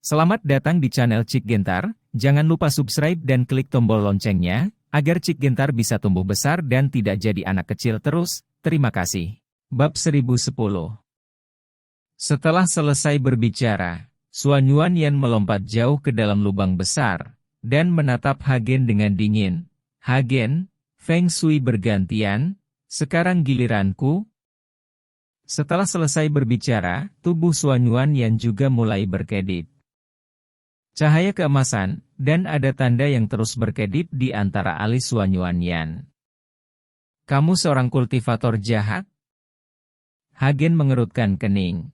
Selamat datang di channel Cik Gentar, jangan lupa subscribe dan klik tombol loncengnya, agar Cik Gentar bisa tumbuh besar dan tidak jadi anak kecil terus, terima kasih. Bab 1010. Setelah selesai berbicara, Suan Yuanyan melompat jauh ke dalam lubang besar, dan menatap Hagen dengan dingin. Hagen, Feng Shui bergantian, sekarang giliranku. Setelah selesai berbicara, tubuh Suan Yuanyan juga mulai berkedip. Cahaya keemasan, dan ada tanda yang terus berkedip di antara alis Suan Yuanyan. Kamu seorang kultivator jahat? Hagen mengerutkan kening.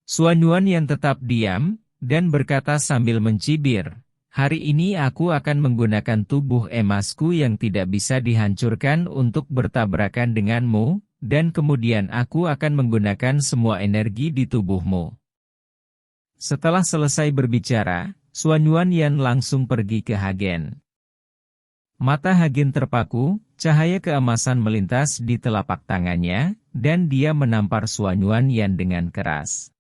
Suan Yuanyan tetap diam, dan berkata sambil mencibir, hari ini aku akan menggunakan tubuh emasku yang tidak bisa dihancurkan untuk bertabrakan denganmu, dan kemudian aku akan menggunakan semua energi di tubuhmu. Setelah selesai berbicara, Suan Yuanyan langsung pergi ke Hagen. Mata Hagen terpaku, cahaya keemasan melintas di telapak tangannya, dan dia menampar Suan Yuanyan dengan keras.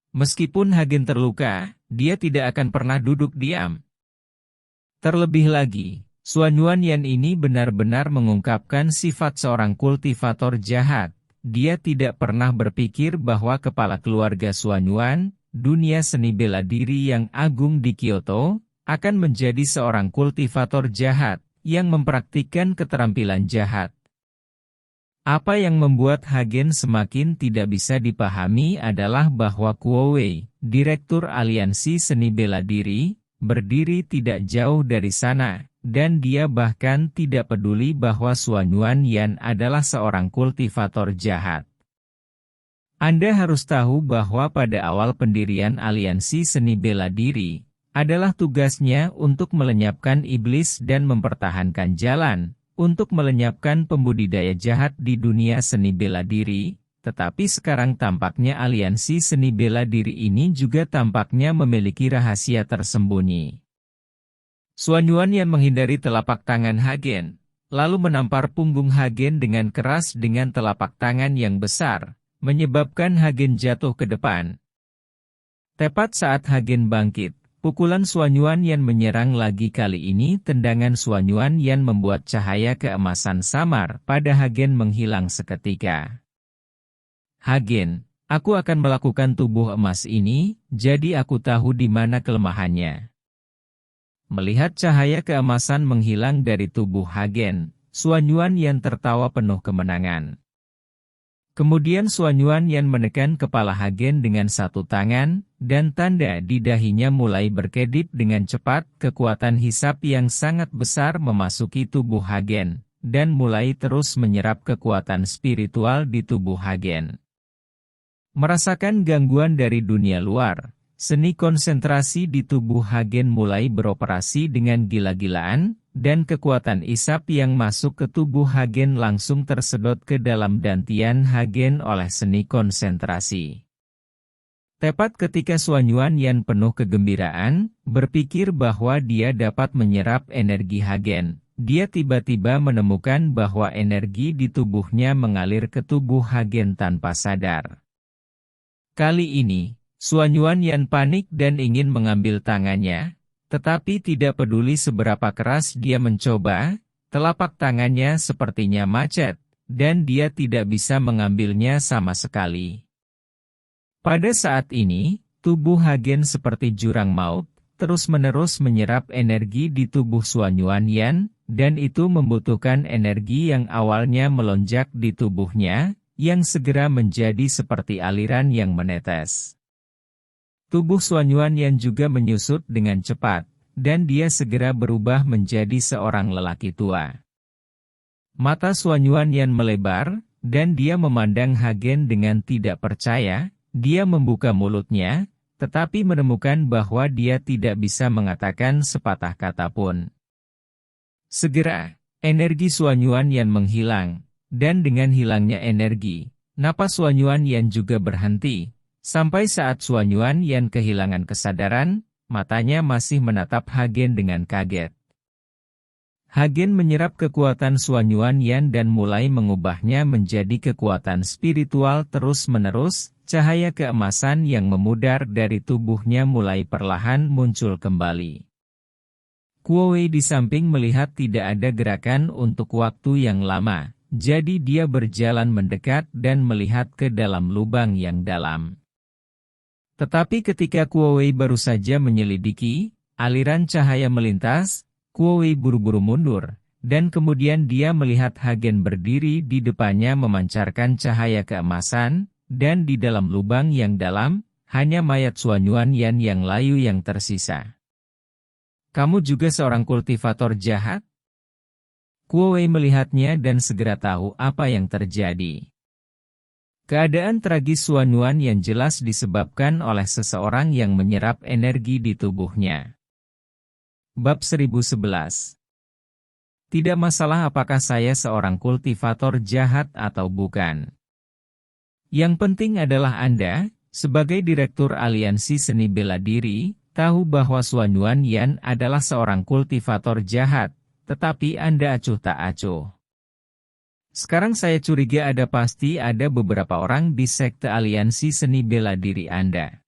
Meskipun Hagen terluka, dia tidak akan pernah duduk diam. Terlebih lagi, Suan Yuanyan ini benar-benar mengungkapkan sifat seorang kultivator jahat. Dia tidak pernah berpikir bahwa kepala keluarga Suan Yuan, dunia seni bela diri yang agung di Kyoto, akan menjadi seorang kultivator jahat, yang mempraktikkan keterampilan jahat. Apa yang membuat Hagen semakin tidak bisa dipahami adalah bahwa Kuo Wei, direktur aliansi seni bela diri, berdiri tidak jauh dari sana, dan dia bahkan tidak peduli bahwa Suan Yuanyan adalah seorang kultivator jahat. Anda harus tahu bahwa pada awal pendirian aliansi seni bela diri, adalah tugasnya untuk melenyapkan iblis dan mempertahankan jalan, untuk melenyapkan pembudidaya jahat di dunia seni bela diri, tetapi sekarang tampaknya aliansi seni bela diri ini juga tampaknya memiliki rahasia tersembunyi. Suan Yuanyan menghindari telapak tangan Hagen, lalu menampar punggung Hagen dengan keras dengan telapak tangan yang besar, menyebabkan Hagen jatuh ke depan. Tepat saat Hagen bangkit, pukulan Suan Yuanyan menyerang lagi kali ini tendangan Suan Yuanyan membuat cahaya keemasan samar pada Hagen menghilang seketika. Hagen, aku akan melakukan tubuh emas ini, jadi aku tahu di mana kelemahannya. Melihat cahaya keemasan menghilang dari tubuh Hagen, Suan Yuanyan tertawa penuh kemenangan. Kemudian Suan Yuanyan menekan kepala Hagen dengan satu tangan, dan tanda di dahinya mulai berkedip dengan cepat. Kekuatan hisap yang sangat besar memasuki tubuh Hagen, dan mulai terus menyerap kekuatan spiritual di tubuh Hagen. Merasakan gangguan dari dunia luar, seni konsentrasi di tubuh Hagen mulai beroperasi dengan gila-gilaan, dan kekuatan isap yang masuk ke tubuh Hagen langsung tersedot ke dalam dantian Hagen oleh seni konsentrasi. Tepat ketika Suan Yuanyan penuh kegembiraan, berpikir bahwa dia dapat menyerap energi Hagen, dia tiba-tiba menemukan bahwa energi di tubuhnya mengalir ke tubuh Hagen tanpa sadar. Kali ini, Suan Yuanyan panik dan ingin mengambil tangannya, tetapi tidak peduli seberapa keras dia mencoba, telapak tangannya sepertinya macet, dan dia tidak bisa mengambilnya sama sekali. Pada saat ini, tubuh Hagen seperti jurang maut, terus-menerus menyerap energi di tubuh Suan Yuanyan, dan itu membutuhkan energi yang awalnya melonjak di tubuhnya, yang segera menjadi seperti aliran yang menetes. Tubuh Suan Yuanyan juga menyusut dengan cepat, dan dia segera berubah menjadi seorang lelaki tua. Mata Suan Yuanyan melebar, dan dia memandang Hagen dengan tidak percaya. Dia membuka mulutnya, tetapi menemukan bahwa dia tidak bisa mengatakan sepatah kata pun. Segera, energi Suan Yuanyan menghilang, dan dengan hilangnya energi, napas Suan Yuanyan juga berhenti. Sampai saat Suan Yuanyan kehilangan kesadaran, matanya masih menatap Hagen dengan kaget. Hagen menyerap kekuatan Suan Yuanyan dan mulai mengubahnya menjadi kekuatan spiritual terus-menerus, cahaya keemasan yang memudar dari tubuhnya mulai perlahan muncul kembali. Kuo Wei di samping melihat tidak ada gerakan untuk waktu yang lama, jadi dia berjalan mendekat dan melihat ke dalam lubang yang dalam. Tetapi ketika Kuo Wei baru saja menyelidiki, aliran cahaya melintas, Kuo Wei buru-buru mundur, dan kemudian dia melihat Hagen berdiri di depannya memancarkan cahaya keemasan, dan di dalam lubang yang dalam, hanya mayat Xuanyuan Yan yang layu yang tersisa. Kamu juga seorang kultivator jahat? Kuo Wei melihatnya dan segera tahu apa yang terjadi. Keadaan tragis Xuanyuan yang jelas disebabkan oleh seseorang yang menyerap energi di tubuhnya. Bab 1011. Tidak masalah apakah saya seorang kultivator jahat atau bukan. Yang penting adalah Anda, sebagai Direktur Aliansi Seni Bela Diri, tahu bahwa Xuanyuan Yan adalah seorang kultivator jahat, tetapi Anda acuh tak acuh. Sekarang saya curiga pasti ada beberapa orang di sekte aliansi seni bela diri Anda.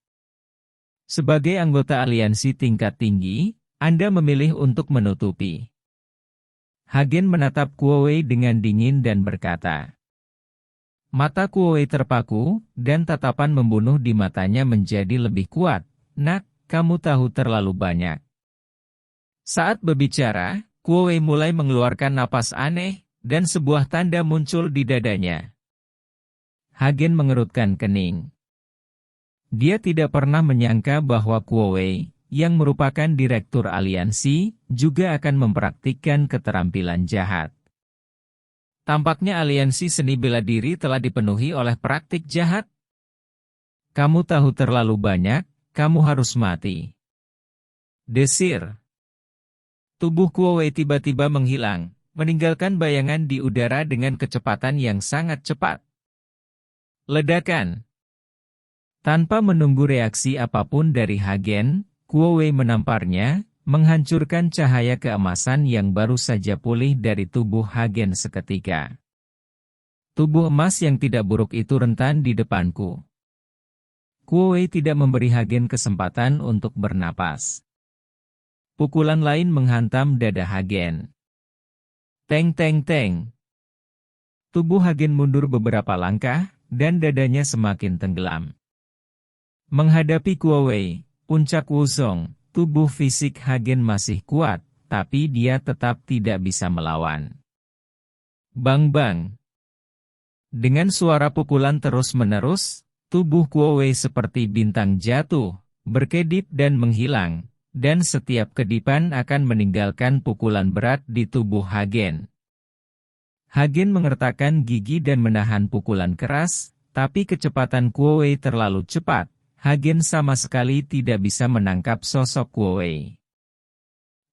Sebagai anggota aliansi tingkat tinggi, Anda memilih untuk menutupi. Hagen menatap Kuo Wei dengan dingin dan berkata. Mata Kuo Wei terpaku, dan tatapan membunuh di matanya menjadi lebih kuat. Nak, kamu tahu terlalu banyak. Saat berbicara, Kuo Wei mulai mengeluarkan napas aneh, dan sebuah tanda muncul di dadanya. Hagen mengerutkan kening. Dia tidak pernah menyangka bahwa Kuo Wei, yang merupakan direktur aliansi, juga akan mempraktikkan keterampilan jahat. Tampaknya aliansi seni bela diri telah dipenuhi oleh praktik jahat. Kamu tahu terlalu banyak, kamu harus mati. Desir. Tubuh Kuo Wei tiba-tiba menghilang, meninggalkan bayangan di udara dengan kecepatan yang sangat cepat. Ledakan. Tanpa menunggu reaksi apapun dari Hagen, Kuo Wei menamparnya, menghancurkan cahaya keemasan yang baru saja pulih dari tubuh Hagen seketika. Tubuh emas yang tidak buruk itu rentan di depanku. Kuo Wei tidak memberi Hagen kesempatan untuk bernapas. Pukulan lain menghantam dada Hagen. Teng teng teng. Tubuh Hagen mundur beberapa langkah, dan dadanya semakin tenggelam. Menghadapi Kuo Wei, puncak Wuzong, tubuh fisik Hagen masih kuat, tapi dia tetap tidak bisa melawan. Bang bang. Dengan suara pukulan terus-menerus, tubuh Kuo Wei seperti bintang jatuh, berkedip dan menghilang. Dan setiap kedipan akan meninggalkan pukulan berat di tubuh Hagen. Hagen mengertakkan gigi dan menahan pukulan keras, tapi kecepatan Kuo Wei terlalu cepat. Hagen sama sekali tidak bisa menangkap sosok Kuo Wei.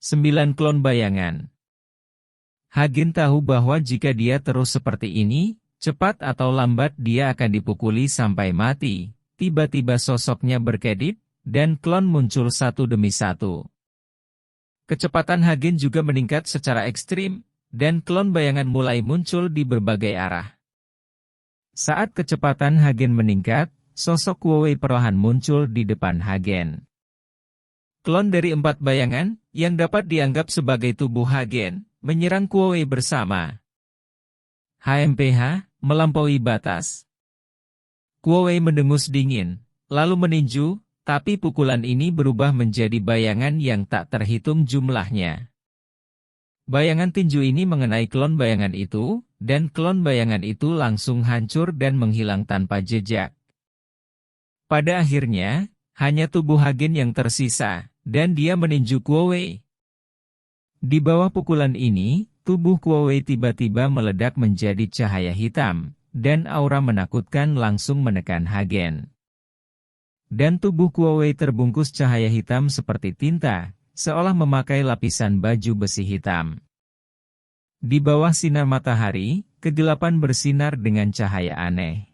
9 klon bayangan. Hagen tahu bahwa jika dia terus seperti ini, cepat atau lambat dia akan dipukuli sampai mati. Tiba-tiba sosoknya berkedip, dan klon muncul satu demi satu. Kecepatan Hagen juga meningkat secara ekstrim, dan klon bayangan mulai muncul di berbagai arah. Saat kecepatan Hagen meningkat, sosok Kuo Wei perlahan muncul di depan Hagen. Klon dari 4 bayangan, yang dapat dianggap sebagai tubuh Hagen, menyerang Kuo Wei bersama. HMPH, melampaui batas. Kuo Wei mendengus dingin, lalu meninju, tapi pukulan ini berubah menjadi bayangan yang tak terhitung jumlahnya. Bayangan tinju ini mengenai klon bayangan itu, dan klon bayangan itu langsung hancur dan menghilang tanpa jejak. Pada akhirnya, hanya tubuh Hagen yang tersisa, dan dia meninju Kuo Wei. Di bawah pukulan ini, tubuh Kuo Wei tiba-tiba meledak menjadi cahaya hitam, dan aura menakutkan langsung menekan Hagen. Dan tubuh Kuo Wei terbungkus cahaya hitam seperti tinta, seolah memakai lapisan baju besi hitam. Di bawah sinar matahari, kegelapan bersinar dengan cahaya aneh.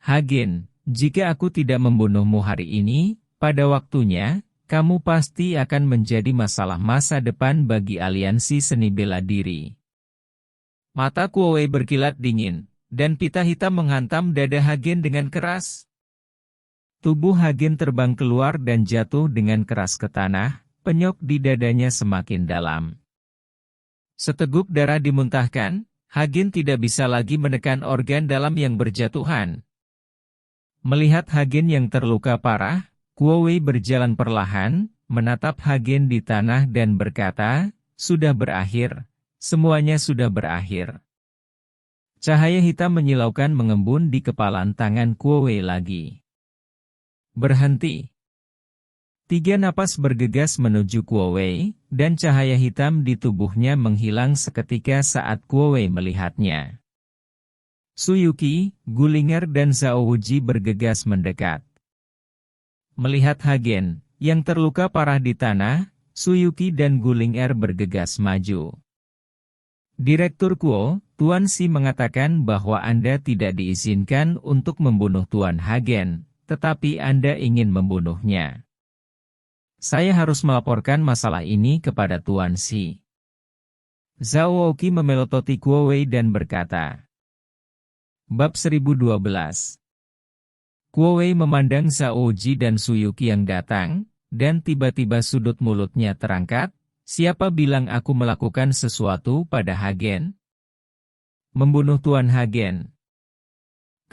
Hagen, jika aku tidak membunuhmu hari ini, pada waktunya, kamu pasti akan menjadi masalah masa depan bagi aliansi seni bela diri. Mata Kuo Wei berkilat dingin, dan pita hitam menghantam dada Hagen dengan keras. Tubuh Hagen terbang keluar dan jatuh dengan keras ke tanah, penyok di dadanya semakin dalam. Seteguk darah dimuntahkan, Hagen tidak bisa lagi menekan organ dalam yang berjatuhan. Melihat Hagen yang terluka parah, Kuo Wei berjalan perlahan, menatap Hagen di tanah dan berkata, "Sudah berakhir, semuanya sudah berakhir." Cahaya hitam menyilaukan mengembun di kepalan tangan Kuo Wei lagi. Berhenti. 3 napas bergegas menuju Kuo Wei, dan cahaya hitam di tubuhnya menghilang seketika saat Kuo Wei melihatnya. Su Yuqi, Gulinger dan Zhao Wuji bergegas mendekat. Melihat Hagen, yang terluka parah di tanah, Su Yuqi dan Gulinger bergegas maju. Direktur Kuo, Tuan Si mengatakan bahwa Anda tidak diizinkan untuk membunuh Tuan Hagen, tetapi Anda ingin membunuhnya. Saya harus melaporkan masalah ini kepada Tuan Si. Zhao Wuqi memelototi Kuo Wei dan berkata. Bab 1012. Kuo Wei memandang Zhao Wuji dan Su Yuqi yang datang, dan tiba-tiba sudut mulutnya terangkat. Siapa bilang aku melakukan sesuatu pada Hagen? Membunuh Tuan Hagen,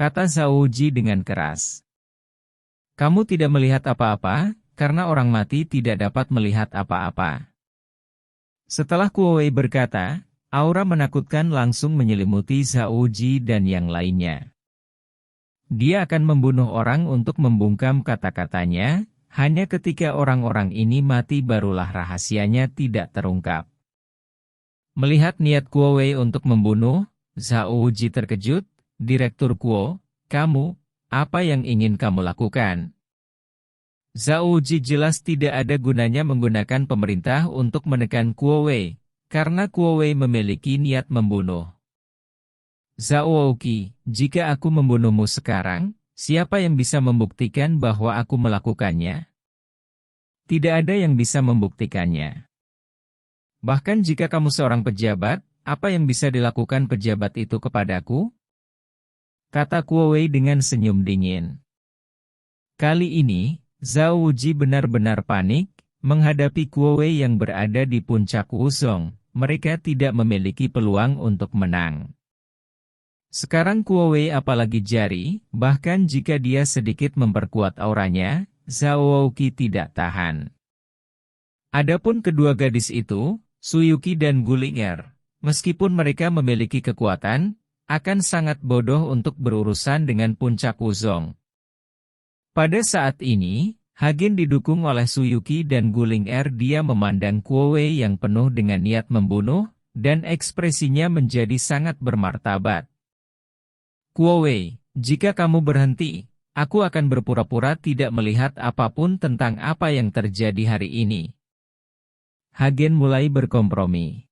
kata Zhao Wuji dengan keras. Kamu tidak melihat apa-apa, karena orang mati tidak dapat melihat apa-apa. Setelah Kuo Wei berkata, aura menakutkan langsung menyelimuti Zhao Wuji dan yang lainnya. Dia akan membunuh orang untuk membungkam kata-katanya, hanya ketika orang-orang ini mati barulah rahasianya tidak terungkap. Melihat niat Kuo Wei untuk membunuh, Zhao Wuji terkejut. Direktur Kuo, kamu, apa yang ingin kamu lakukan? Zhao Wuji jelas tidak ada gunanya menggunakan pemerintah untuk menekan Kuo Wei, karena Kuo Wei memiliki niat membunuh. Zhao Wuqi, jika aku membunuhmu sekarang, siapa yang bisa membuktikan bahwa aku melakukannya? Tidak ada yang bisa membuktikannya. Bahkan jika kamu seorang pejabat, apa yang bisa dilakukan pejabat itu kepadaku? Kata Kuo Wei dengan senyum dingin. Kali ini, Zhao Wuji benar-benar panik, menghadapi Kuo Wei yang berada di puncak Wuzong. Mereka tidak memiliki peluang untuk menang. Sekarang Kuo Wei apalagi jari, bahkan jika dia sedikit memperkuat auranya, Zhao Wuqi tidak tahan. Adapun kedua gadis itu, Su Yuqi dan Gulinger, meskipun mereka memiliki kekuatan, akan sangat bodoh untuk berurusan dengan puncak Wuzong. Pada saat ini, Hagen didukung oleh Su Yuqi dan Gulinger. Dia memandang Kuo Wei yang penuh dengan niat membunuh, dan ekspresinya menjadi sangat bermartabat. Kuo Wei, jika kamu berhenti, aku akan berpura-pura tidak melihat apapun tentang apa yang terjadi hari ini. Hagen mulai berkompromi.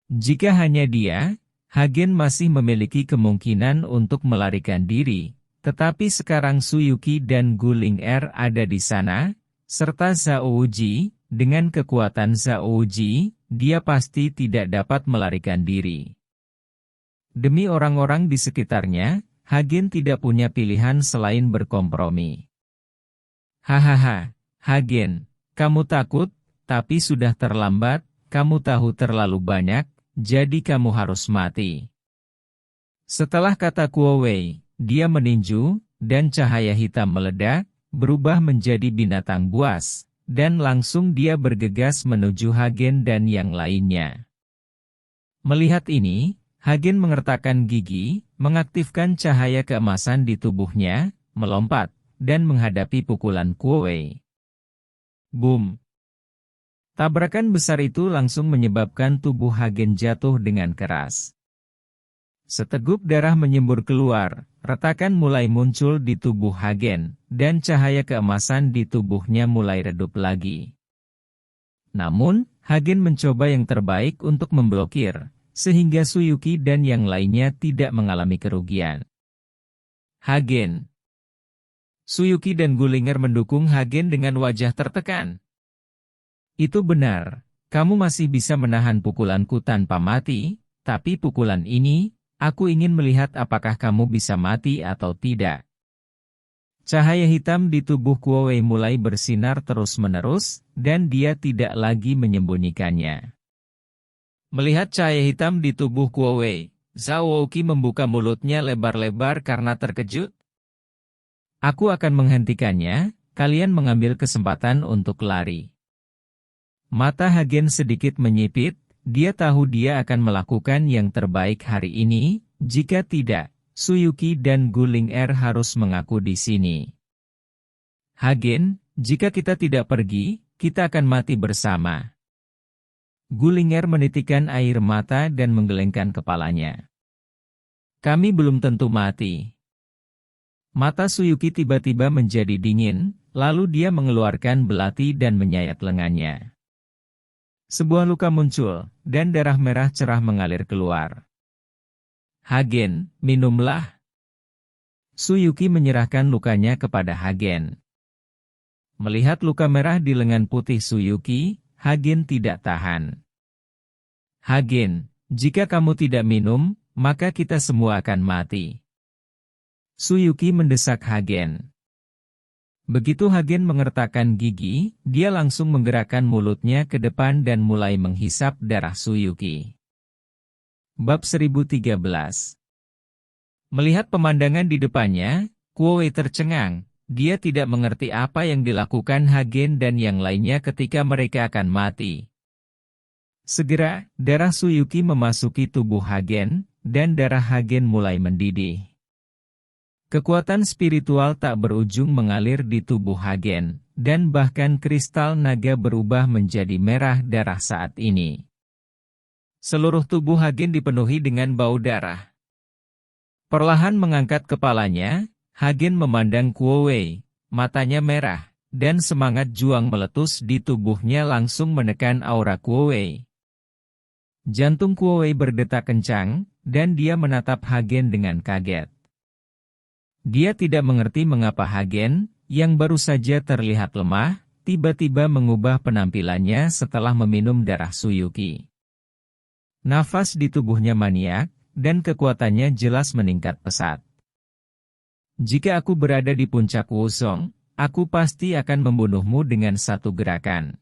Jika hanya dia, Hagen masih memiliki kemungkinan untuk melarikan diri, tetapi sekarang Su Yuqi dan Gulinger ada di sana, serta Zhao Wuji. Dengan kekuatan Zhao Wuji, dia pasti tidak dapat melarikan diri. Demi orang-orang di sekitarnya, Hagen tidak punya pilihan selain berkompromi. Hahaha, Hagen, kamu takut, tapi sudah terlambat, kamu tahu terlalu banyak, jadi kamu harus mati. Setelah kata Kuo Wei, dia meninju, dan cahaya hitam meledak, berubah menjadi binatang buas, dan langsung dia bergegas menuju Hagen dan yang lainnya. Melihat ini, Hagen mengertakkan gigi, mengaktifkan cahaya keemasan di tubuhnya, melompat, dan menghadapi pukulan Kuo Wei. Boom! Tabrakan besar itu langsung menyebabkan tubuh Hagen jatuh dengan keras. Seteguk darah menyembur keluar, retakan mulai muncul di tubuh Hagen, dan cahaya keemasan di tubuhnya mulai redup lagi. Namun, Hagen mencoba yang terbaik untuk memblokir, sehingga Su Yuqi dan yang lainnya tidak mengalami kerugian. Hagen. Su Yuqi dan Gulinger mendukung Hagen dengan wajah tertekan. Itu benar, kamu masih bisa menahan pukulanku tanpa mati, tapi pukulan ini, Aku ingin melihat apakah kamu bisa mati atau tidak. Cahaya hitam di tubuh Kuo Wei mulai bersinar terus-menerus, dan dia tidak lagi menyembunyikannya. Melihat cahaya hitam di tubuh Kuo Wei, Zhao Wouqi membuka mulutnya lebar-lebar karena terkejut. Aku akan menghentikannya, kalian mengambil kesempatan untuk lari. Mata Hagen sedikit menyipit, dia tahu dia akan melakukan yang terbaik hari ini, jika tidak, Suyuki dan Guling Er harus mengaku di sini. Hagen, jika kita tidak pergi, kita akan mati bersama. Guling Er menitikkan air mata dan menggelengkan kepalanya. Kami belum tentu mati. Mata Suyuki tiba-tiba menjadi dingin, lalu dia mengeluarkan belati dan menyayat lengannya. Sebuah luka muncul, dan darah merah cerah mengalir keluar. Hagen, minumlah. Suyuki menyerahkan lukanya kepada Hagen. Melihat luka merah di lengan putih Suyuki, Hagen tidak tahan. Hagen, jika kamu tidak minum, maka kita semua akan mati. Suyuki mendesak Hagen. Begitu Hagen mengertakkan gigi, dia langsung menggerakkan mulutnya ke depan dan mulai menghisap darah Suyuki. Bab 1013. Melihat pemandangan di depannya, Kuo Wei tercengang. Dia tidak mengerti apa yang dilakukan Hagen dan yang lainnya ketika mereka akan mati. Segera, darah Suyuki memasuki tubuh Hagen, dan darah Hagen mulai mendidih. Kekuatan spiritual tak berujung mengalir di tubuh Hagen, dan bahkan kristal naga berubah menjadi merah darah saat ini. Seluruh tubuh Hagen dipenuhi dengan bau darah. Perlahan mengangkat kepalanya, Hagen memandang Kuo Wei, matanya merah, dan semangat juang meletus di tubuhnya langsung menekan aura Kuo Wei. Jantung Kuo Wei berdetak kencang, dan dia menatap Hagen dengan kaget. Dia tidak mengerti mengapa Hagen, yang baru saja terlihat lemah, tiba-tiba mengubah penampilannya setelah meminum darah Suyuki. Nafas di tubuhnya maniak, dan kekuatannya jelas meningkat pesat. Jika aku berada di puncak Wusong, aku pasti akan membunuhmu dengan satu gerakan.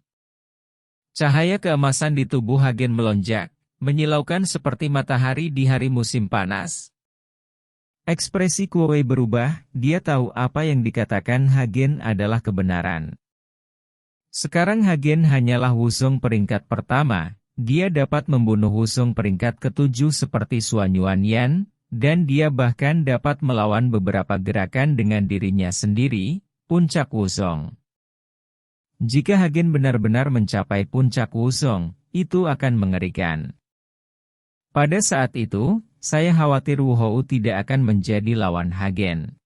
Cahaya keemasan di tubuh Hagen melonjak, menyilaukan seperti matahari di hari musim panas. Ekspresi Kuo Wei berubah, dia tahu apa yang dikatakan Hagen adalah kebenaran. Sekarang Hagen hanyalah Wusong peringkat pertama, dia dapat membunuh Wusong peringkat ketujuh seperti Xuan Yuanyan, dan dia bahkan dapat melawan beberapa gerakan dengan dirinya sendiri, puncak Wusong. Jika Hagen benar-benar mencapai puncak Wusong, itu akan mengerikan. Pada saat itu, saya khawatir Wu Hou tidak akan menjadi lawan Hagen.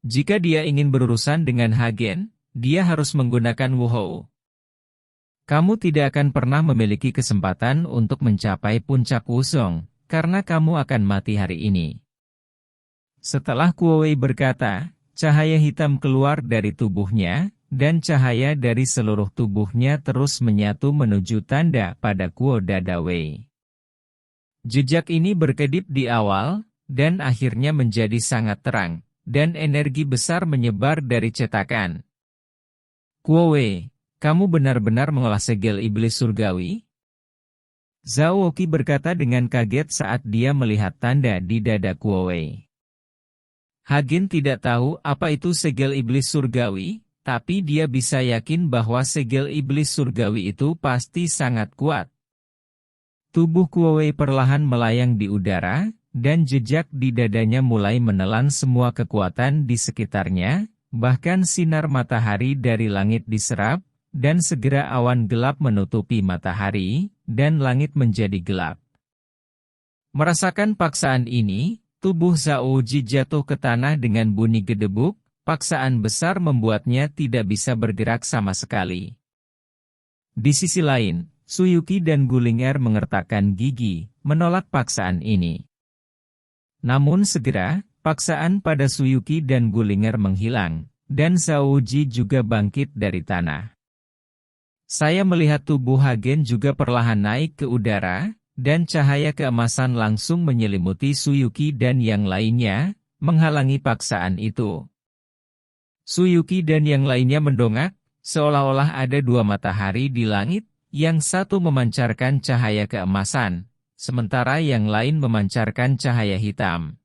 Jika dia ingin berurusan dengan Hagen, dia harus menggunakan Wu Hou. Kamu tidak akan pernah memiliki kesempatan untuk mencapai puncak Wusong, karena kamu akan mati hari ini. Setelah Kuo Wei berkata, cahaya hitam keluar dari tubuhnya, dan cahaya dari seluruh tubuhnya terus menyatu menuju tanda pada Kuo Dada Wei. Jejak ini berkedip di awal, dan akhirnya menjadi sangat terang, dan energi besar menyebar dari cetakan. Kuo Wei, kamu benar-benar mengolah segel iblis surgawi? Zhao Wouqi berkata dengan kaget saat dia melihat tanda di dada Kuo Wei. Hagen tidak tahu apa itu segel iblis surgawi, tapi dia bisa yakin bahwa segel iblis surgawi itu pasti sangat kuat. Tubuh Kuo Wei perlahan melayang di udara, dan jejak di dadanya mulai menelan semua kekuatan di sekitarnya, bahkan sinar matahari dari langit diserap, dan segera awan gelap menutupi matahari, dan langit menjadi gelap. Merasakan paksaan ini, tubuh Zhao Ji jatuh ke tanah dengan bunyi gedebuk, paksaan besar membuatnya tidak bisa bergerak sama sekali. Di sisi lain, Suyuki dan Guling Er mengertakkan gigi, menolak paksaan ini. Namun segera, paksaan pada Suyuki dan Guling Er menghilang, dan Zhao Ji juga bangkit dari tanah. Saya melihat tubuh Hagen juga perlahan naik ke udara, dan cahaya keemasan langsung menyelimuti Suyuki dan yang lainnya, menghalangi paksaan itu. Suyuki dan yang lainnya mendongak, seolah-olah ada dua matahari di langit, yang satu memancarkan cahaya keemasan, sementara yang lain memancarkan cahaya hitam.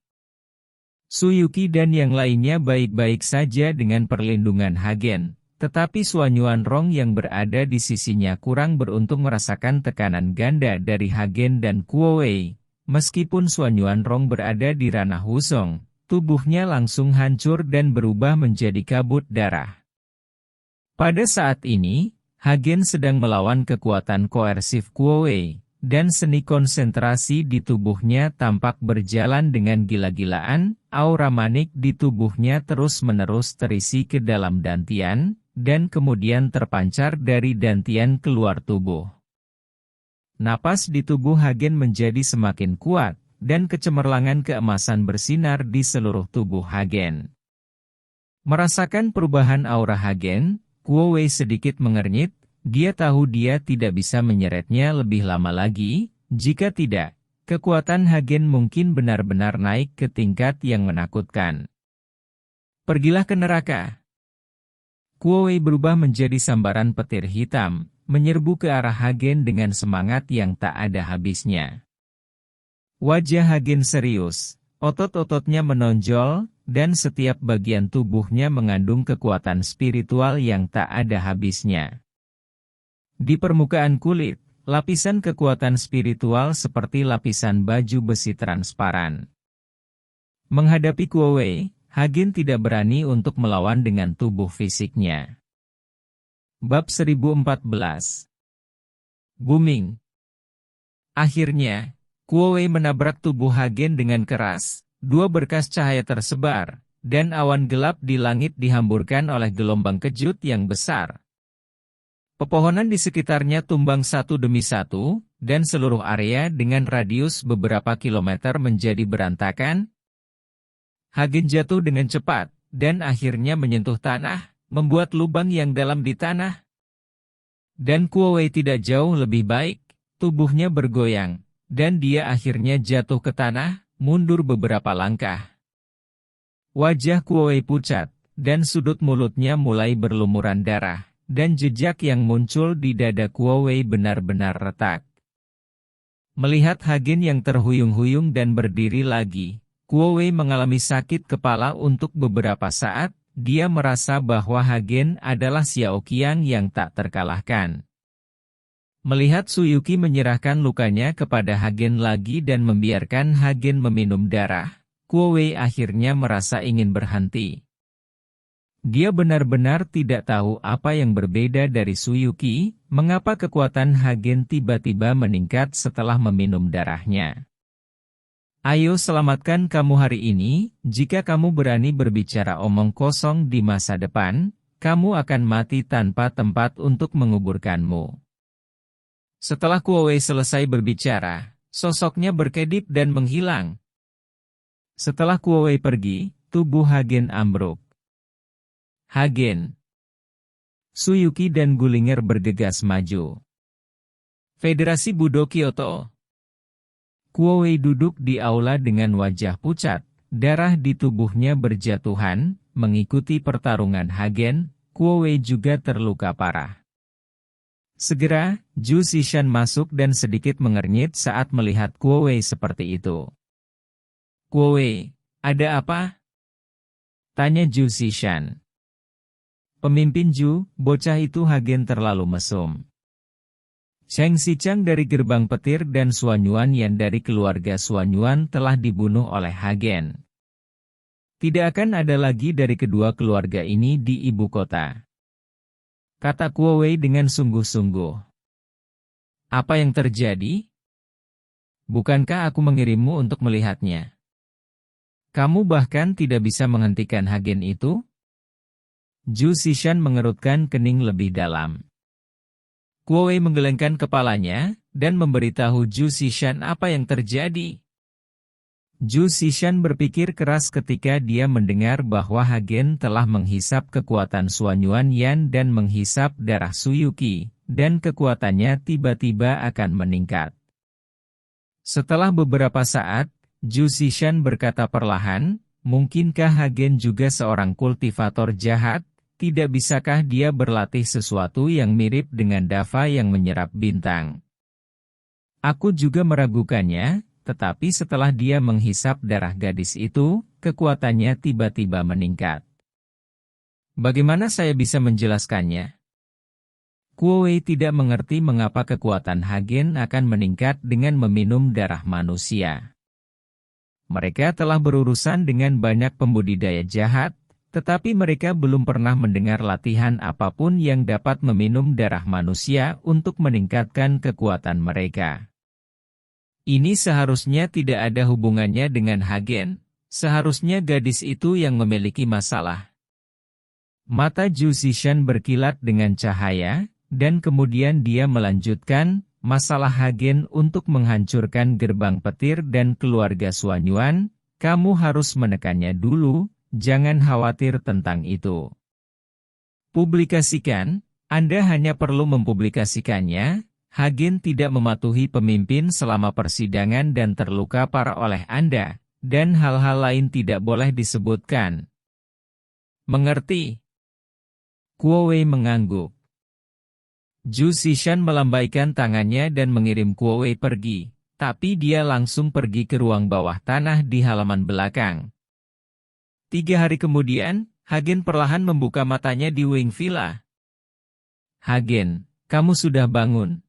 Suyuki dan yang lainnya baik-baik saja dengan perlindungan Hagen, tetapi Suanyuan Rong yang berada di sisinya kurang beruntung merasakan tekanan ganda dari Hagen dan Kuowei. Meskipun Suanyuan Rong berada di ranah Wusong, tubuhnya langsung hancur dan berubah menjadi kabut darah. Pada saat ini, Hagen sedang melawan kekuatan koersif Kuowei, dan seni konsentrasi di tubuhnya tampak berjalan dengan gila-gilaan, aura manik di tubuhnya terus-menerus terisi ke dalam dantian, dan kemudian terpancar dari dantian keluar tubuh. Napas di tubuh Hagen menjadi semakin kuat, dan kecemerlangan keemasan bersinar di seluruh tubuh Hagen. Merasakan perubahan aura Hagen, Kuowei sedikit mengernyit. Dia tahu dia tidak bisa menyeretnya lebih lama lagi, jika tidak, kekuatan Hagen mungkin benar-benar naik ke tingkat yang menakutkan. Pergilah ke neraka. Kuowei berubah menjadi sambaran petir hitam, menyerbu ke arah Hagen dengan semangat yang tak ada habisnya. Wajah Hagen serius, otot-ototnya menonjol, dan setiap bagian tubuhnya mengandung kekuatan spiritual yang tak ada habisnya. Di permukaan kulit, lapisan kekuatan spiritual seperti lapisan baju besi transparan. Menghadapi Kuowei, Hagen tidak berani untuk melawan dengan tubuh fisiknya. Bab 1014 Booming. Akhirnya, Kuowei menabrak tubuh Hagen dengan keras, dua berkas cahaya tersebar, dan awan gelap di langit dihamburkan oleh gelombang kejut yang besar. Pepohonan di sekitarnya tumbang satu demi satu, dan seluruh area dengan radius beberapa kilometer menjadi berantakan. Hagen jatuh dengan cepat, dan akhirnya menyentuh tanah, membuat lubang yang dalam di tanah. Dan Kuowei tidak jauh lebih baik, tubuhnya bergoyang, dan dia akhirnya jatuh ke tanah, mundur beberapa langkah. Wajah Kuowei pucat, dan sudut mulutnya mulai berlumuran darah. Dan jejak yang muncul di dada Kuowei benar-benar retak. Melihat Hagen yang terhuyung-huyung dan berdiri lagi, Kuowei mengalami sakit kepala untuk beberapa saat. Dia merasa bahwa Hagen adalah Xiao Qiang yang tak terkalahkan. Melihat Suyuki menyerahkan lukanya kepada Hagen lagi dan membiarkan Hagen meminum darah, Kuowei akhirnya merasa ingin berhenti. Dia benar-benar tidak tahu apa yang berbeda dari Suyuki, mengapa kekuatan Hagen tiba-tiba meningkat setelah meminum darahnya. Ayo selamatkan kamu hari ini, jika kamu berani berbicara omong kosong di masa depan, kamu akan mati tanpa tempat untuk menguburkanmu. Setelah Kuowei selesai berbicara, sosoknya berkedip dan menghilang. Setelah Kuowei pergi, tubuh Hagen ambruk. Hagen, Suyuki dan Gullinger bergegas maju. Federasi Budo Kyoto. Kuowei duduk di aula dengan wajah pucat, darah di tubuhnya berjatuhan, mengikuti pertarungan Hagen, Kuowei juga terluka parah. Segera, Zhu Zishan masuk dan sedikit mengernyit saat melihat Kuowei seperti itu. Kuowei, ada apa? Tanya Zhu Zishan. Pemimpin Zhu, bocah itu Hagen terlalu mesum. Cheng Xichang dari gerbang petir dan Suanyuan Yan dari keluarga Suanyuan telah dibunuh oleh Hagen. Tidak akan ada lagi dari kedua keluarga ini di ibu kota. Kata Kuowei dengan sungguh-sungguh. Apa yang terjadi? Bukankah aku mengirimmu untuk melihatnya? Kamu bahkan tidak bisa menghentikan Hagen itu? Zhu Zishan mengerutkan kening lebih dalam. Kuowei menggelengkan kepalanya, dan memberitahu Zhu Zishan apa yang terjadi. Zhu Zishan berpikir keras ketika dia mendengar bahwa Hagen telah menghisap kekuatan Suanyuan Yan dan menghisap darah Suyuki, dan kekuatannya tiba-tiba akan meningkat. Setelah beberapa saat, Zhu Zishan berkata perlahan, mungkinkah Hagen juga seorang kultivator jahat? Tidak bisakah dia berlatih sesuatu yang mirip dengan Dava yang menyerap bintang? Aku juga meragukannya, tetapi setelah dia menghisap darah gadis itu, kekuatannya tiba-tiba meningkat. Bagaimana saya bisa menjelaskannya? Kuo Wei tidak mengerti mengapa kekuatan Hagen akan meningkat dengan meminum darah manusia. Mereka telah berurusan dengan banyak pembudidaya jahat, tetapi mereka belum pernah mendengar latihan apapun yang dapat meminum darah manusia untuk meningkatkan kekuatan mereka. Ini seharusnya tidak ada hubungannya dengan Hagen. Seharusnya gadis itu yang memiliki masalah. Mata Zhu Zishan berkilat dengan cahaya, dan kemudian dia melanjutkan, masalah Hagen untuk menghancurkan gerbang petir dan keluarga Xuanyuan, kamu harus menekannya dulu, jangan khawatir tentang itu. Publikasikan, Anda hanya perlu mempublikasikannya. Hagen tidak mematuhi pemimpin selama persidangan dan terluka parah oleh Anda, dan hal-hal lain tidak boleh disebutkan. Mengerti? Kuo Wei mengangguk. Zhu Zishan melambaikan tangannya dan mengirim Kuo Wei pergi, tapi dia langsung pergi ke ruang bawah tanah di halaman belakang. 3 hari kemudian, Hagen perlahan membuka matanya di Wing Villa. Hagen, kamu sudah bangun.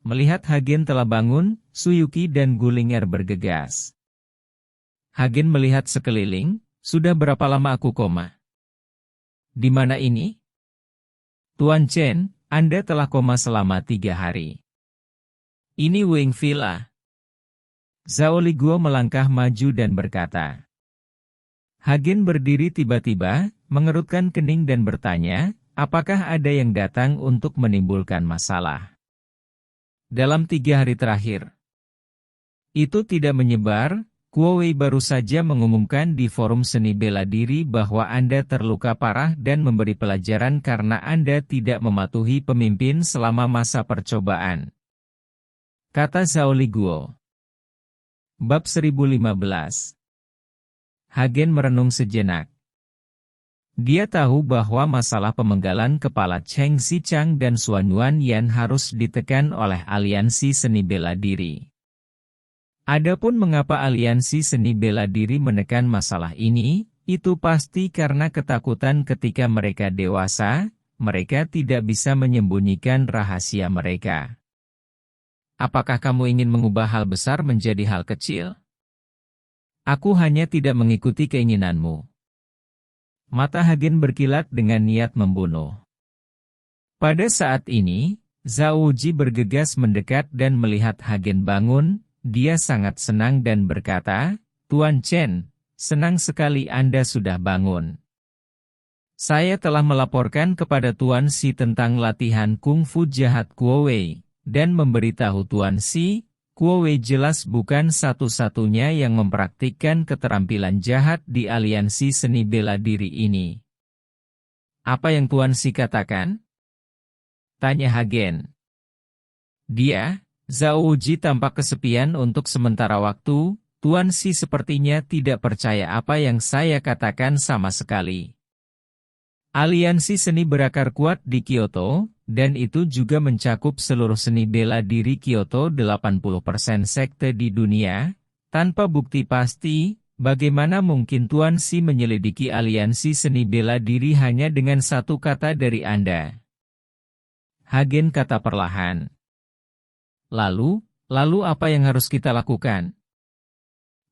Melihat Hagen telah bangun, Suyuki dan Gulinger bergegas. Hagen melihat sekeliling, sudah berapa lama aku koma? Di mana ini? Tuan Chen, Anda telah koma selama 3 hari. Ini Wing Villa. Zhao Liguo melangkah maju dan berkata. Hagen berdiri tiba-tiba, mengerutkan kening dan bertanya, apakah ada yang datang untuk menimbulkan masalah? Dalam 3 hari terakhir. Itu tidak menyebar, Kuo Wei baru saja mengumumkan di forum seni bela diri bahwa Anda terluka parah dan memberi pelajaran karena Anda tidak mematuhi pemimpin selama masa percobaan. Kata Zhao Liguo. Bab 1015. Hagen merenung sejenak. Dia tahu bahwa masalah pemenggalan kepala Cheng Xichang dan Xuanyuan Yan harus ditekan oleh aliansi seni bela diri. Adapun mengapa aliansi seni bela diri menekan masalah ini, itu pasti karena ketakutan ketika mereka dewasa, mereka tidak bisa menyembunyikan rahasia mereka. Apakah kamu ingin mengubah hal besar menjadi hal kecil? Aku hanya tidak mengikuti keinginanmu. Mata Hagen berkilat dengan niat membunuh. Pada saat ini, Zhao Ji bergegas mendekat dan melihat Hagen bangun, dia sangat senang dan berkata, Tuan Chen, senang sekali Anda sudah bangun. Saya telah melaporkan kepada Tuan Si tentang latihan kungfu jahat Kuo Wei, dan memberitahu Tuan Si, Kuo Wei jelas bukan satu-satunya yang mempraktikkan keterampilan jahat di aliansi seni bela diri ini. Apa yang Tuan Si katakan? Tanya Hagen. Dia, Zhao Ji tampak kesepian untuk sementara waktu, Tuan Si sepertinya tidak percaya apa yang saya katakan sama sekali. Aliansi seni berakar kuat di Kyoto, dan itu juga mencakup seluruh seni bela diri Kyoto 80% sekte di dunia. Tanpa bukti pasti, bagaimana mungkin Tuan Si menyelidiki aliansi seni bela diri hanya dengan satu kata dari Anda? Hagen kata perlahan. Lalu apa yang harus kita lakukan?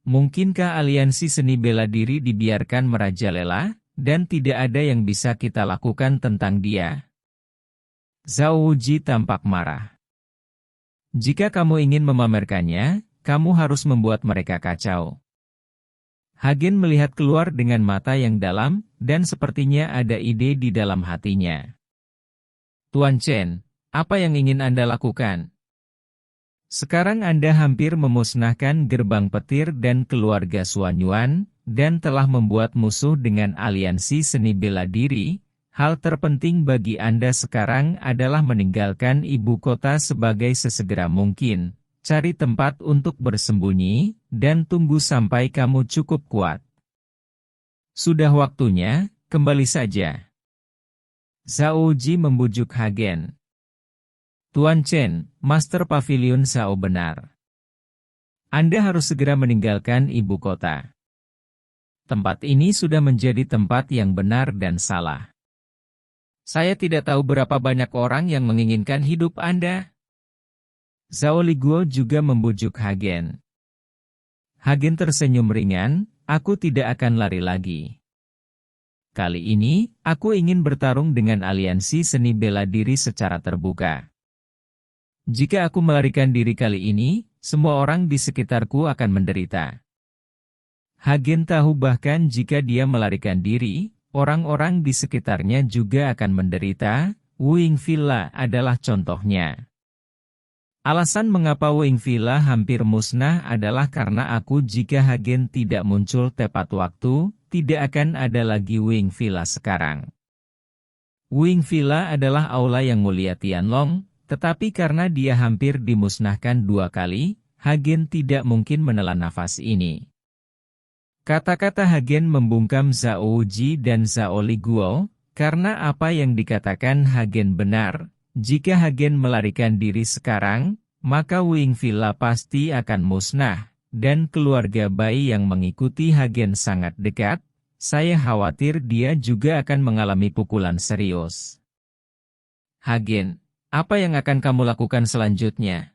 Mungkinkah aliansi seni bela diri dibiarkan merajalela, dan tidak ada yang bisa kita lakukan tentang dia? Zhao Ji tampak marah. Jika kamu ingin memamerkannya, kamu harus membuat mereka kacau. Hagen melihat keluar dengan mata yang dalam, dan sepertinya ada ide di dalam hatinya. Tuan Chen, apa yang ingin Anda lakukan? Sekarang Anda hampir memusnahkan gerbang petir dan keluarga Xuanyuan, dan telah membuat musuh dengan aliansi seni bela diri. Hal terpenting bagi Anda sekarang adalah meninggalkan ibu kota sebagai sesegera mungkin. cari tempat untuk bersembunyi, dan tunggu sampai kamu cukup kuat. Sudah waktunya, kembali saja. Zhao Ji membujuk Hagen. Tuan Chen, Master Pavilion Zhao benar. Anda harus segera meninggalkan ibu kota. Tempat ini sudah menjadi tempat yang benar dan salah. Saya tidak tahu berapa banyak orang yang menginginkan hidup Anda. Zhao Liguo juga membujuk Hagen. Hagen tersenyum ringan, aku tidak akan lari lagi. Kali ini, aku ingin bertarung dengan aliansi seni bela diri secara terbuka. Jika aku melarikan diri kali ini, semua orang di sekitarku akan menderita. Hagen tahu bahkan jika dia melarikan diri, orang-orang di sekitarnya juga akan menderita. Wing Villa adalah contohnya. Alasan mengapa Wing Villa hampir musnah adalah karena jika Hagen tidak muncul tepat waktu, tidak akan ada lagi Wing Villa sekarang. Wing Villa adalah aula yang mulia Tianlong, tetapi karena dia hampir dimusnahkan 2 kali, Hagen tidak mungkin menelan nafas ini. Kata-kata Hagen membungkam Zhao Ji dan Zhao Liguo, karena apa yang dikatakan Hagen benar, jika Hagen melarikan diri sekarang, maka Wing Villa pasti akan musnah, dan keluarga bayi yang mengikuti Hagen sangat dekat, saya khawatir dia juga akan mengalami pukulan serius. Hagen, apa yang akan kamu lakukan selanjutnya?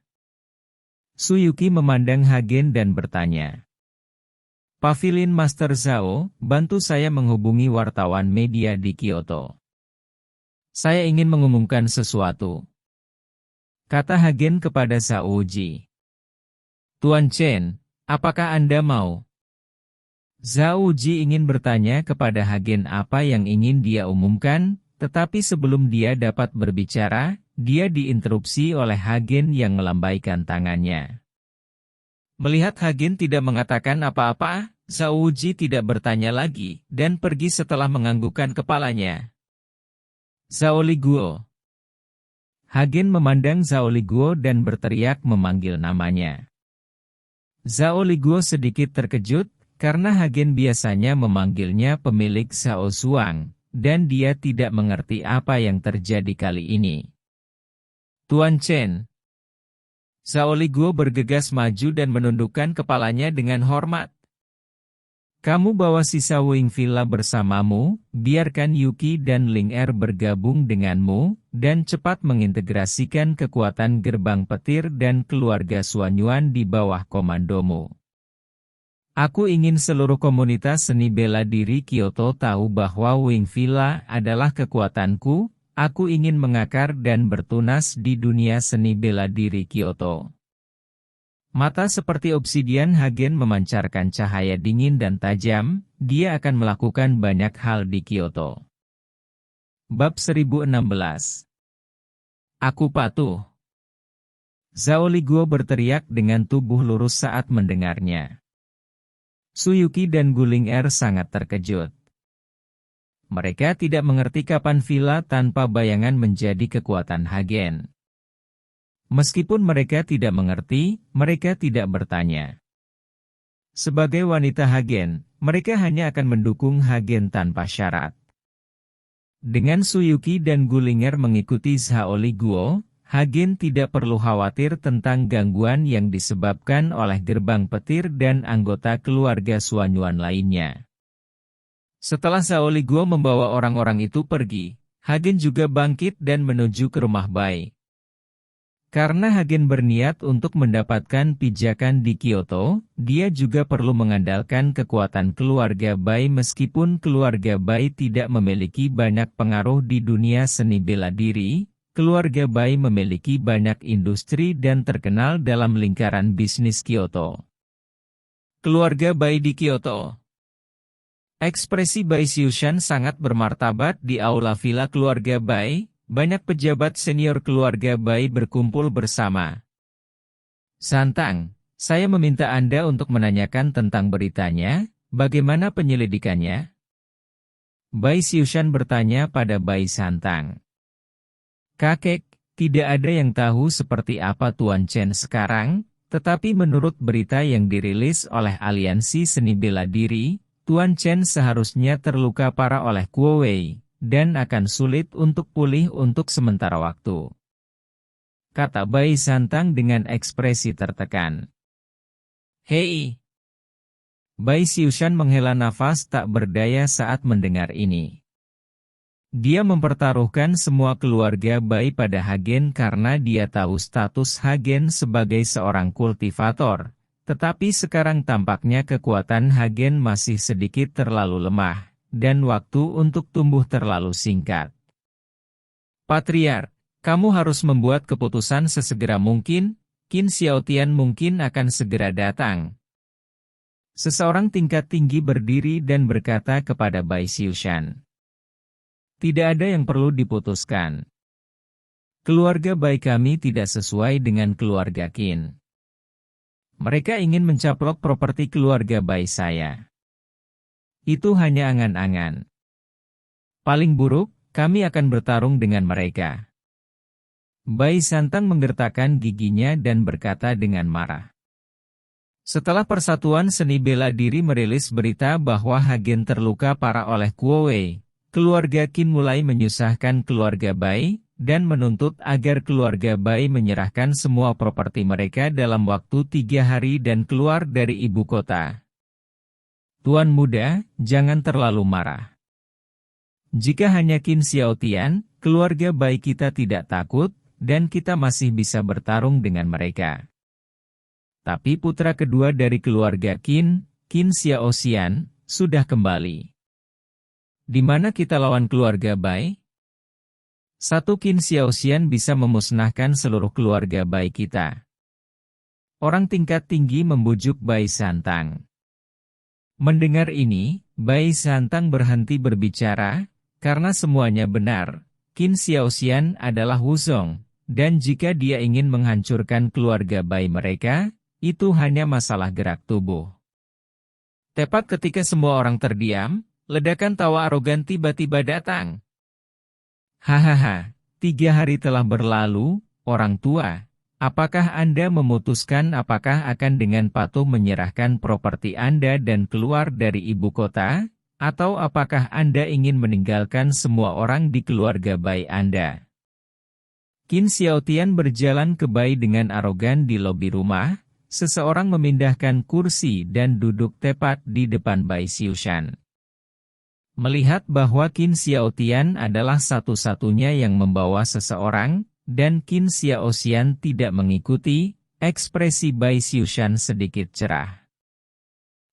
Suyuki memandang Hagen dan bertanya. Pavilion Master Zhao, bantu saya menghubungi wartawan media di Kyoto. Saya ingin mengumumkan sesuatu. Kata Hagen kepada Zhao Ji. Tuan Chen, apakah Anda mau? Zhao Ji ingin bertanya kepada Hagen apa yang ingin dia umumkan, tetapi sebelum dia dapat berbicara, dia diinterupsi oleh Hagen yang melambaikan tangannya. Melihat Hagen tidak mengatakan apa-apa, Zhao Ji tidak bertanya lagi, dan pergi setelah menganggukkan kepalanya. Zhao Liguo. Hagen memandang Zhao Liguo dan berteriak memanggil namanya. Zhao Liguo sedikit terkejut, karena Hagen biasanya memanggilnya pemilik Zhao Zuang, dan dia tidak mengerti apa yang terjadi kali ini. Tuan Chen. Zhao Liguo bergegas maju dan menundukkan kepalanya dengan hormat. Kamu bawa sisa Wing Villa bersamamu, biarkan Yuki dan Ling Er bergabung denganmu, dan cepat mengintegrasikan kekuatan gerbang petir dan keluarga Xuanyuan di bawah komandomu. Aku ingin seluruh komunitas seni bela diri Kyoto tahu bahwa Wing Villa adalah kekuatanku. Aku ingin mengakar dan bertunas di dunia seni bela diri Kyoto. Mata seperti obsidian Hagen memancarkan cahaya dingin dan tajam, dia akan melakukan banyak hal di Kyoto. Bab 1016. Aku patuh. Zhao Liguo berteriak dengan tubuh lurus saat mendengarnya. Suyuki dan Guling Er sangat terkejut. Mereka tidak mengerti kapan Villa tanpa bayangan menjadi kekuatan Hagen. Meskipun mereka tidak mengerti, mereka tidak bertanya. Sebagai wanita Hagen, mereka hanya akan mendukung Hagen tanpa syarat. Dengan Suyuki dan Gulinger mengikuti Zhao Liguo, Hagen tidak perlu khawatir tentang gangguan yang disebabkan oleh gerbang petir dan anggota keluarga Xuanyuan lainnya. Setelah Zhao Liguo membawa orang-orang itu pergi, Hagen juga bangkit dan menuju ke rumah Bai. Karena Hagen berniat untuk mendapatkan pijakan di Kyoto, dia juga perlu mengandalkan kekuatan keluarga Bai meskipun keluarga Bai tidak memiliki banyak pengaruh di dunia seni bela diri, keluarga Bai memiliki banyak industri dan terkenal dalam lingkaran bisnis Kyoto. Keluarga Bai di Kyoto. Ekspresi Bai Xiushan sangat bermartabat di aula villa keluarga Bai, banyak pejabat senior keluarga Bai berkumpul bersama. Santang, saya meminta Anda untuk menanyakan tentang beritanya, bagaimana penyelidikannya? Bai Xiushan bertanya pada Bai Santang. Kakek, tidak ada yang tahu seperti apa Tuan Chen sekarang, Tetapi menurut berita yang dirilis oleh Aliansi Seni Bela Diri, Tuan Chen seharusnya terluka parah oleh Kuo Wei, dan akan sulit untuk pulih untuk sementara waktu. Kata Bai Santang dengan ekspresi tertekan. Hei! Bai Xiushan menghela nafas tak berdaya saat mendengar ini. Dia mempertaruhkan semua keluarga Bai pada Hagen karena dia tahu status Hagen sebagai seorang kultivator. Tetapi sekarang tampaknya kekuatan Hagen masih sedikit terlalu lemah, dan waktu untuk tumbuh terlalu singkat. Patriark, kamu harus membuat keputusan sesegera mungkin, Qin Xiaotian mungkin akan segera datang. Seseorang tingkat tinggi berdiri dan berkata kepada Bai Xiushan. Tidak ada yang perlu diputuskan. Keluarga Bai kami tidak sesuai dengan keluarga Qin. Mereka ingin mencaplok properti keluarga Bai saya. Itu hanya angan-angan. Paling buruk, kami akan bertarung dengan mereka. Bai Santang menggertakkan giginya dan berkata dengan marah. Setelah Persatuan Seni Bela Diri merilis berita bahwa Hagen terluka parah oleh Kuo Wei, keluarga Qin mulai menyusahkan keluarga Bai, dan menuntut agar keluarga Bai menyerahkan semua properti mereka dalam waktu 3 hari dan keluar dari ibu kota. Tuan muda, jangan terlalu marah. Jika hanya Qin Xiaotian, keluarga Bai kita tidak takut, dan kita masih bisa bertarung dengan mereka. Tapi putra kedua dari keluarga Qin, Qin Xiaoxian, sudah kembali. Di mana kita lawan keluarga Bai? Satu Qin Xiaoxian bisa memusnahkan seluruh keluarga Bai kita. Orang tingkat tinggi membujuk Bai Santang. Mendengar ini, Bai Santang berhenti berbicara, karena semuanya benar. Qin Xiaoxian adalah Wuzong, dan jika dia ingin menghancurkan keluarga Bai mereka, itu hanya masalah gerak tubuh. Tepat ketika semua orang terdiam, ledakan tawa arogan tiba-tiba datang. Hahaha, 3 hari telah berlalu, orang tua. Apakah Anda memutuskan apakah akan dengan patuh menyerahkan properti Anda dan keluar dari ibu kota? Atau apakah Anda ingin meninggalkan semua orang di keluarga Bai Anda? Qin Xiaotian berjalan ke Bai dengan arogan di lobi rumah. Seseorang memindahkan kursi dan duduk tepat di depan Bai Xiushan. Melihat bahwa Qin Xiaotian adalah satu-satunya yang membawa seseorang, dan Qin Xiaoxian tidak mengikuti, ekspresi Bai Xiushan sedikit cerah.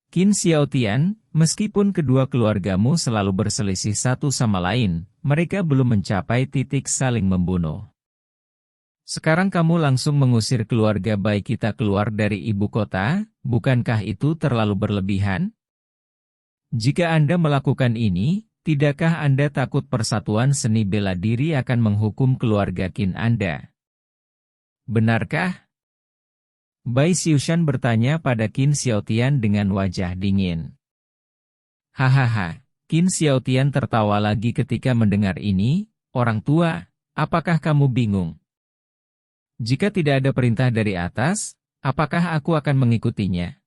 Qin Xiaotian, meskipun kedua keluargamu selalu berselisih satu sama lain, mereka belum mencapai titik saling membunuh. Sekarang kamu langsung mengusir keluarga Bai kita keluar dari ibu kota, bukankah itu terlalu berlebihan? Jika Anda melakukan ini, tidakkah Anda takut Persatuan Seni Bela Diri akan menghukum keluarga Qin Anda? Benarkah? Bai Xiushan bertanya pada Qin Xiaotian dengan wajah dingin. Hahaha, Qin Xiaotian tertawa lagi ketika mendengar ini. Orang tua, apakah kamu bingung? Jika tidak ada perintah dari atas, apakah aku akan mengikutinya?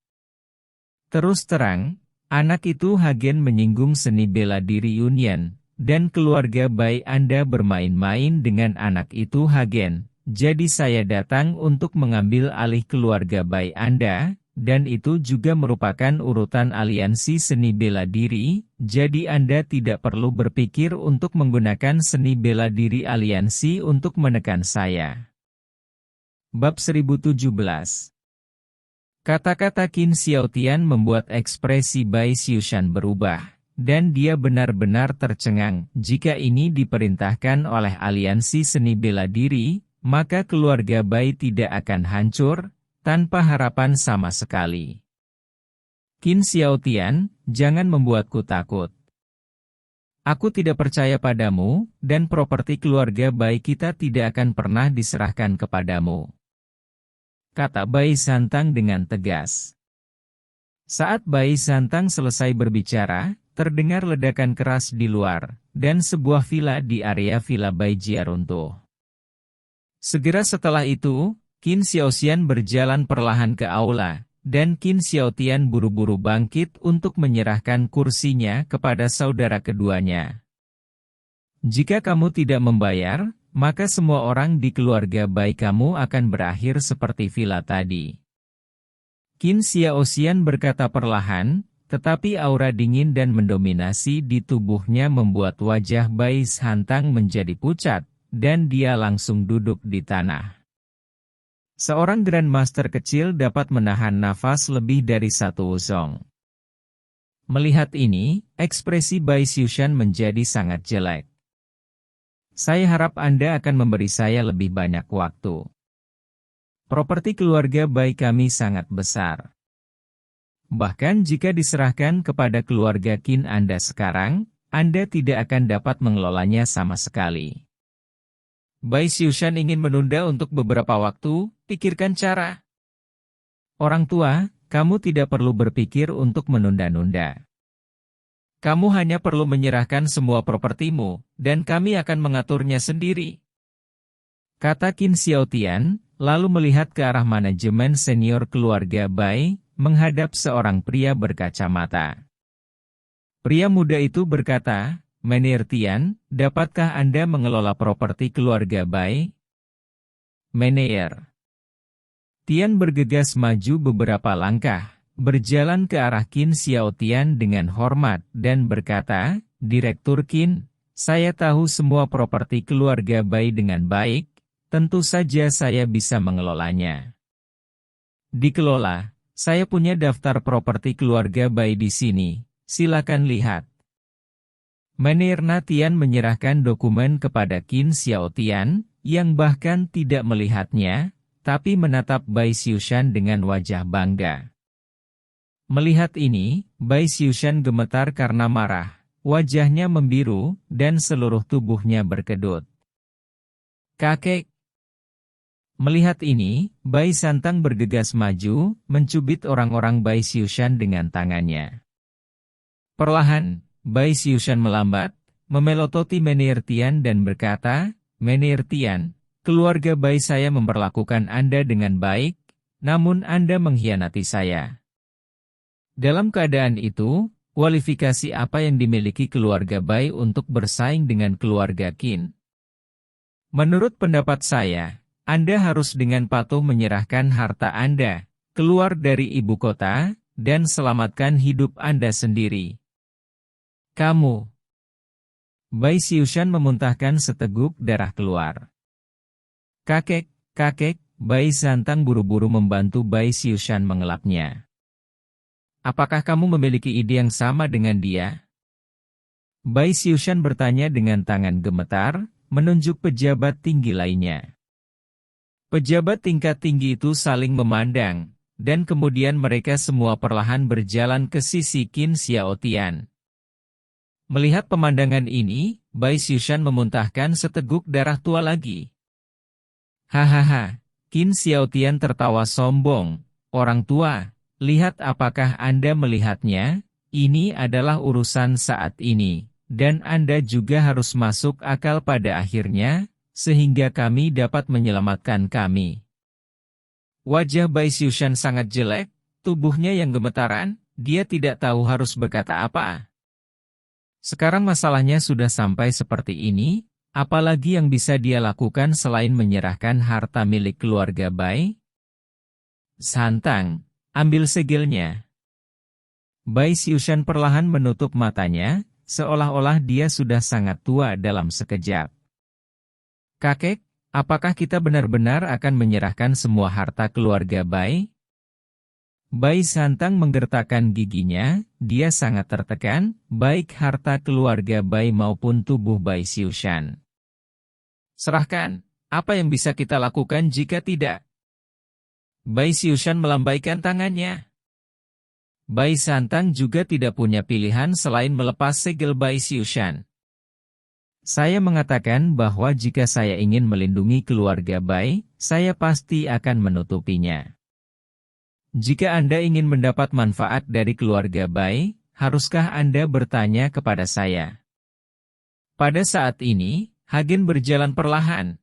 Terus terang, anak itu Hagen menyinggung seni bela diri Yunyan, dan keluarga Bai Anda bermain-main dengan anak itu Hagen, jadi saya datang untuk mengambil alih keluarga Bai Anda, dan itu juga merupakan urutan aliansi seni bela diri, jadi Anda tidak perlu berpikir untuk menggunakan seni bela diri aliansi untuk menekan saya. Bab 1017. Kata-kata Qin Xiaotian membuat ekspresi Bai Xiushan berubah, dan dia benar-benar tercengang. Jika ini diperintahkan oleh aliansi seni bela diri, maka keluarga Bai tidak akan hancur, tanpa harapan sama sekali. Qin Xiaotian, jangan membuatku takut. Aku tidak percaya padamu, dan properti keluarga Bai kita tidak akan pernah diserahkan kepadamu. Kata Bai Santang dengan tegas. Saat Bai Santang selesai berbicara, terdengar ledakan keras di luar, dan sebuah villa di area Villa Bai Jia runtuh. Segera setelah itu, Qin Xiaoxian berjalan perlahan ke aula, dan Qin Xiaotian buru-buru bangkit untuk menyerahkan kursinya kepada saudara keduanya. Jika kamu tidak membayar, maka semua orang di keluarga Bai kamu akan berakhir seperti villa tadi. Qin Xiaoxian berkata perlahan, tetapi aura dingin dan mendominasi di tubuhnya membuat wajah Bai Shantang menjadi pucat, dan dia langsung duduk di tanah. Seorang Grandmaster kecil dapat menahan nafas lebih dari satu usong. Melihat ini, ekspresi Bai Xiushan menjadi sangat jelek. Saya harap Anda akan memberi saya lebih banyak waktu. Properti keluarga Bai kami sangat besar. Bahkan jika diserahkan kepada keluarga Qin Anda sekarang, Anda tidak akan dapat mengelolanya sama sekali. Bai Xiushan ingin menunda untuk beberapa waktu, pikirkan cara. Orang tua, kamu tidak perlu berpikir untuk menunda-nunda. Kamu hanya perlu menyerahkan semua propertimu, dan kami akan mengaturnya sendiri. Kata Qin Xiaotian, lalu melihat ke arah manajemen senior keluarga Bai, menghadap seorang pria berkacamata. Pria muda itu berkata, Menir Tian, dapatkah Anda mengelola properti keluarga Bai? Menir Tian bergegas maju beberapa langkah, berjalan ke arah Qin Xiaotian dengan hormat dan berkata, Direktur Qin, saya tahu semua properti keluarga Bai dengan baik, tentu saja saya bisa mengelolanya. Dikelola, saya punya daftar properti keluarga Bai di sini, silakan lihat. Menir Tian menyerahkan dokumen kepada Qin Xiaotian, yang bahkan tidak melihatnya, tapi menatap Bai Xiushan dengan wajah bangga. Melihat ini, Bai Xiushan gemetar karena marah, wajahnya membiru, dan seluruh tubuhnya berkedut. Kakek! Melihat ini, Bai Shantang bergegas maju, mencubit orang-orang Bai Xiushan dengan tangannya. Perlahan, Bai Xiushan melambat, memelototi Menir Tian dan berkata, Menir Tian, keluarga Bai saya memperlakukan Anda dengan baik, namun Anda mengkhianati saya. Dalam keadaan itu, kualifikasi apa yang dimiliki keluarga Bai untuk bersaing dengan keluarga Qin? Menurut pendapat saya, Anda harus dengan patuh menyerahkan harta Anda, keluar dari ibu kota, dan selamatkan hidup Anda sendiri. Kamu. Bai Xiushan memuntahkan seteguk darah keluar. Kakek, Bai Shantang buru-buru membantu Bai Xiushan mengelapnya. Apakah kamu memiliki ide yang sama dengan dia? Bai Xiushan bertanya dengan tangan gemetar, menunjuk pejabat tinggi lainnya. Pejabat tingkat tinggi itu saling memandang, dan kemudian mereka semua perlahan berjalan ke sisi Qin Xiaotian. Melihat pemandangan ini, Bai Xiushan memuntahkan seteguk darah tua lagi. Hahaha, Qin Xiaotian tertawa sombong. Orang tua, lihat apakah Anda melihatnya? Ini adalah urusan saat ini, dan Anda juga harus masuk akal pada akhirnya, sehingga kami dapat menyelamatkan kami. Wajah Bai Xiushan sangat jelek, tubuhnya yang gemetaran, dia tidak tahu harus berkata apa. Sekarang masalahnya sudah sampai seperti ini, apalagi yang bisa dia lakukan selain menyerahkan harta milik keluarga Bai? Shantang, ambil segelnya. Bai Xiushan perlahan menutup matanya, seolah-olah dia sudah sangat tua dalam sekejap. Kakek, apakah kita benar-benar akan menyerahkan semua harta keluarga Bai? Bai Shantang menggertakkan giginya, dia sangat tertekan, baik harta keluarga Bai maupun tubuh Bai Xiushan. Serahkan, apa yang bisa kita lakukan jika tidak? Bai Xiushan melambaikan tangannya. Bai Shantang juga tidak punya pilihan selain melepas segel Bai Xiushan. Saya mengatakan bahwa jika saya ingin melindungi keluarga Bai, saya pasti akan menutupinya. Jika Anda ingin mendapat manfaat dari keluarga Bai, haruskah Anda bertanya kepada saya? Pada saat ini, Hagen berjalan perlahan,